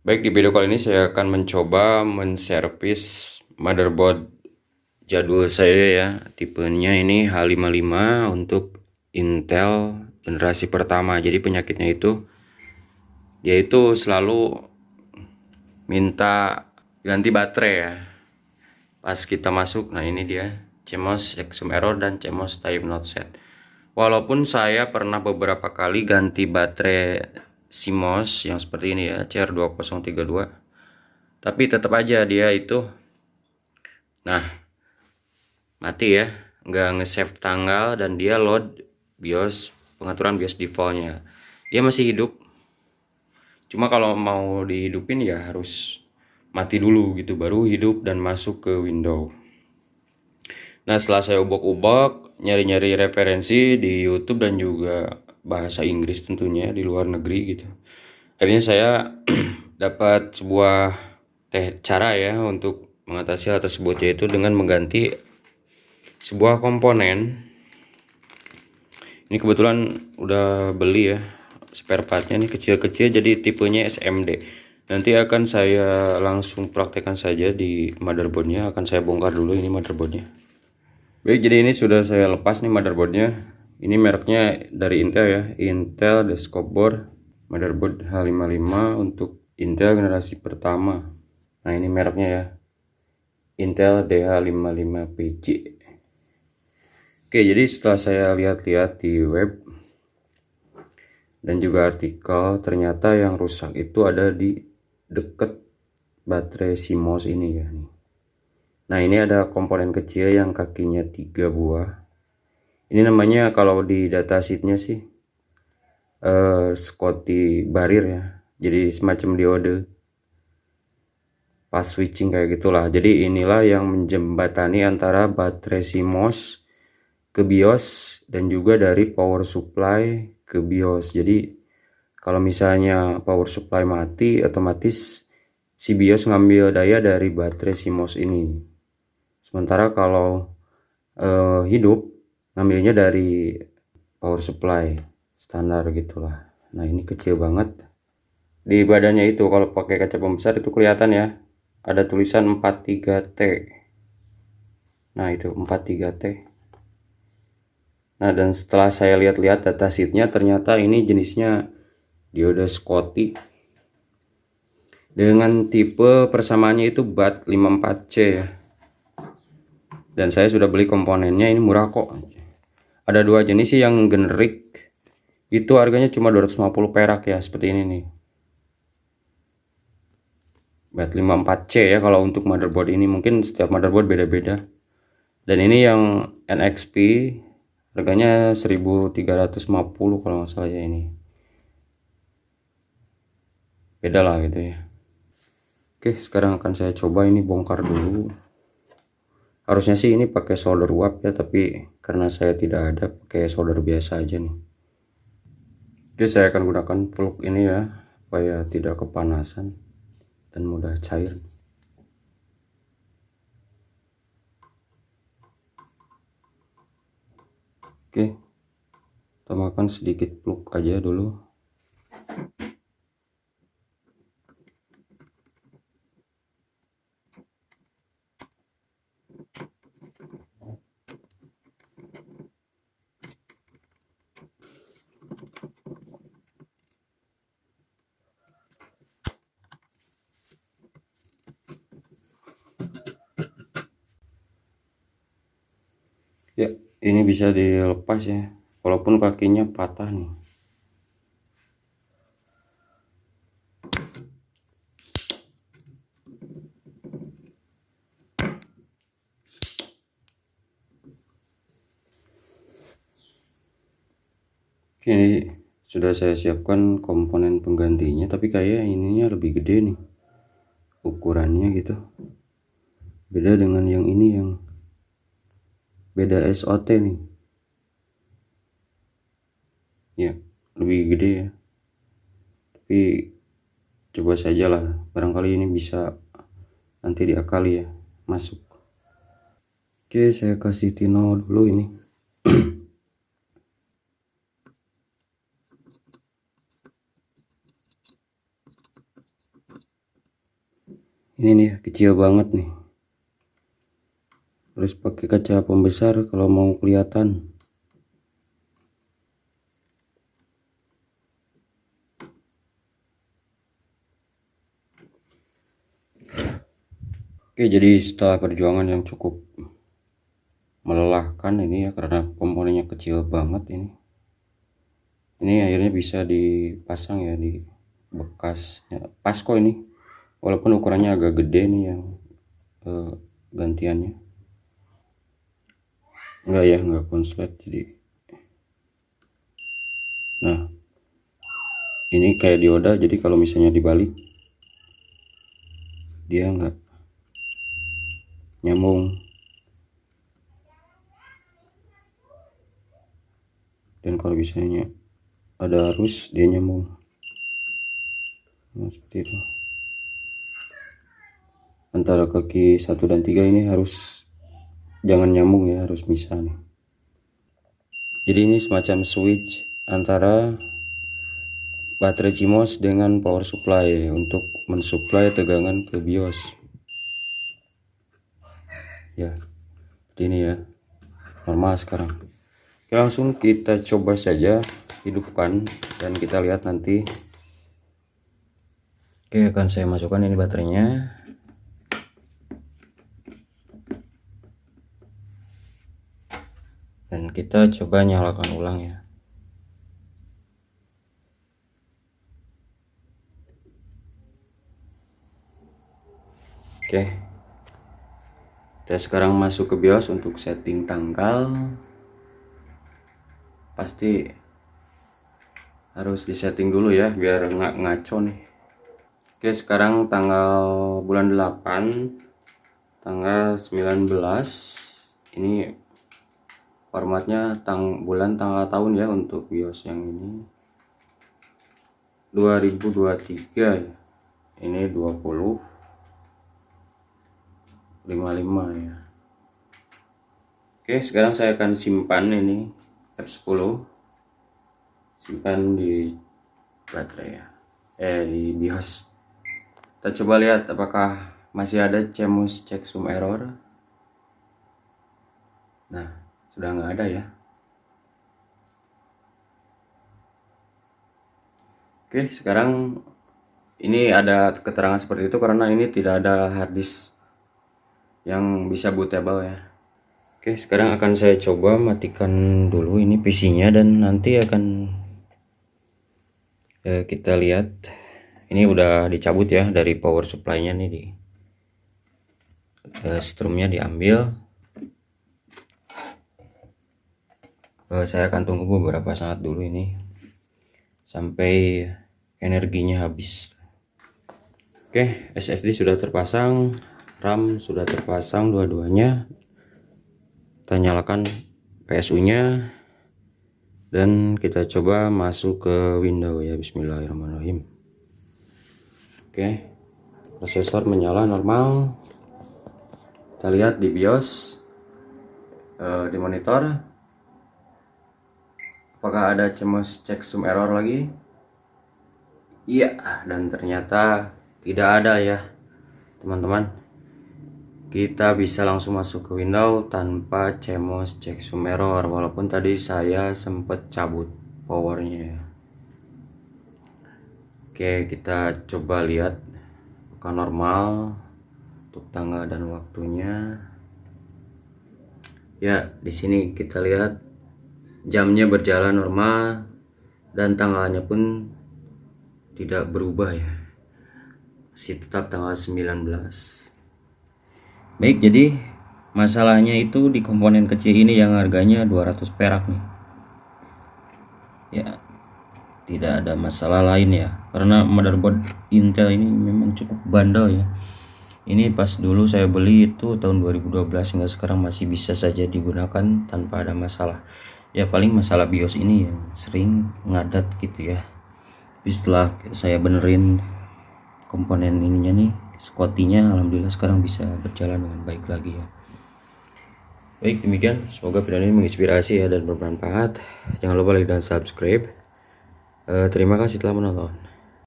Baik, di video kali ini saya akan mencoba menservis motherboard jadul saya ya. Tipenya ini H55 untuk Intel generasi pertama. Jadi penyakitnya itu dia itu selalu minta ganti baterai ya. Pas kita masuk, nah ini dia CMOS extreme error dan CMOS time not set. Walaupun saya pernah beberapa kali ganti baterai CMOS yang seperti ini ya, CR2032, tapi tetap aja dia itu mati ya, nggak nge-save tanggal, dan dia load BIOS, pengaturan BIOS defaultnya. Dia masih hidup, cuma kalau mau dihidupin ya harus mati dulu gitu, baru hidup dan masuk ke window. Nah, setelah saya ubek-ubek, nyari-nyari referensi di YouTube dan juga bahasa Inggris tentunya di luar negeri gitu, akhirnya saya dapat sebuah cara ya untuk mengatasi hal tersebut, yaitu dengan mengganti sebuah komponen. Ini kebetulan udah beli ya spare partnya, nih kecil-kecil, jadi tipenya SMD. Nanti akan saya langsung praktekkan saja di motherboardnya. Akan saya bongkar dulu ini motherboardnya. Baik, jadi ini sudah saya lepas nih motherboardnya. Ini mereknya dari Intel ya, Intel Desktop Board motherboard H55 untuk Intel generasi pertama. Nah, ini mereknya ya, Intel DH55PC. Oke, jadi setelah saya lihat-lihat di web dan juga artikel, ternyata yang rusak itu ada di deket baterai CMOS ini ya. Nah, ini ada komponen kecil yang kakinya 3 buah. Ini namanya kalau di datasheetnya sih Scotty barrier ya. Jadi semacam diode pas switching kayak gitulah. Jadi inilah yang menjembatani antara baterai CMOS ke BIOS dan juga dari power supply ke BIOS. Jadi kalau misalnya power supply mati, otomatis si BIOS ngambil daya dari baterai CMOS ini. Sementara kalau hidup, ngambilnya dari power supply standar gitulah. Nah, ini kecil banget. Di badannya itu kalau pakai kaca pembesar itu kelihatan ya, ada tulisan 43T. Nah, itu 43T. Nah, dan setelah saya lihat-lihat datasheetnya, ternyata ini jenisnya diode Scotty dengan tipe persamaannya itu BAT54C ya. Dan saya sudah beli komponennya, ini murah kok. Ada dua jenis sih, yang generik itu harganya cuma 250 perak ya, seperti ini nih. BAT54C ya kalau untuk motherboard ini, mungkin setiap motherboard beda-beda. Dan ini yang NXP harganya 1350 kalau nggak salah ya, ini. Beda lah gitu ya. Oke, sekarang akan saya coba ini bongkar dulu. Harusnya sih ini pakai solder uap ya, tapi karena saya tidak ada, pakai solder biasa aja nih. Oke, saya akan gunakan plug ini ya, supaya tidak kepanasan dan mudah cair. Oke, tambahkan sedikit plug aja dulu. Ya, ini bisa dilepas ya, walaupun kakinya patah nih. Oke, ini sudah saya siapkan komponen penggantinya, tapi kayak ininya lebih gede nih ukurannya gitu. Beda dengan yang ini, yang beda SOT nih. Ya, lebih gede ya. Tapi coba saja lah, barangkali ini bisa nanti diakali ya, masuk. Oke, saya kasih tino dulu ini. Ini nih kecil banget nih, harus pakai kaca pembesar kalau mau kelihatan. Oke, jadi setelah perjuangan yang cukup melelahkan ini ya, karena komponennya kecil banget ini akhirnya bisa dipasang ya di bekasnya. Pas kok ini, walaupun ukurannya agak gede nih yang gantiannya. Enggak konslet. Jadi nah, ini kayak dioda, jadi kalau misalnya dibalik dia enggak nyambung, dan kalau misalnya ada arus dia nyambung. Nah, seperti itu. Antara kaki 1 dan 3 ini harus jangan nyambung ya, harus misah nih. Jadi ini semacam switch antara baterai CMOS dengan power supply untuk mensuplai tegangan ke BIOS ya. Seperti ini ya, normal sekarang. Oke, langsung kita coba saja hidupkan dan kita lihat nanti. Oke, akan saya masukkan ini baterainya. Dan kita coba nyalakan ulang ya. Oke, kita sekarang masuk ke BIOS untuk setting tanggal. Pasti harus disetting dulu ya biar nggak ngaco nih. Oke, sekarang tanggal bulan 8 tanggal 19. Ini formatnya bulan tanggal tahun ya untuk BIOS yang ini 2023 ya. Ini 2055 ya. Oke, sekarang saya akan simpan ini F10, simpan di baterai ya, di BIOS. Kita coba lihat apakah masih ada CMOS checksum error. Nah, sudah nggak ada ya. Oke, sekarang ini ada keterangan seperti itu karena ini tidak ada harddisk yang bisa bootable ya. Oke, sekarang akan saya coba matikan dulu ini PC-nya dan nanti akan kita lihat. Ini udah dicabut ya dari power supply-nya nih, di strumnya diambil. Saya akan tunggu beberapa saat dulu ini sampai energinya habis. Oke, SSD sudah terpasang, RAM sudah terpasang dua-duanya. Kita nyalakan PSU-nya dan kita coba masuk ke Windows ya. Bismillahirrahmanirrahim. Oke, prosesor menyala normal. Kita lihat di BIOS, di monitor, apakah ada CMOS checksum error lagi? Iya, dan ternyata tidak ada ya teman-teman. Kita bisa langsung masuk ke Windows tanpa CMOS checksum error, walaupun tadi saya sempat cabut powernya. Oke, kita coba lihat apakah normal untuk tanggal dan waktunya. Ya, di sini kita lihat jamnya berjalan normal dan tanggalnya pun tidak berubah ya, masih tetap tanggal 19. Baik, jadi masalahnya itu di komponen kecil ini yang harganya 200 perak nih ya. Tidak ada masalah lain ya, karena motherboard Intel ini memang cukup bandel ya. Ini pas dulu saya beli itu tahun 2012 hingga sekarang masih bisa saja digunakan tanpa ada masalah ya. Paling masalah BIOS ini yang sering ngadat gitu ya. Tapi setelah saya benerin komponen ininya nih, Scotty-nya, alhamdulillah sekarang bisa berjalan dengan baik lagi ya. Baik, demikian, semoga video ini menginspirasi ya dan bermanfaat. Jangan lupa like dan subscribe. Terima kasih telah menonton.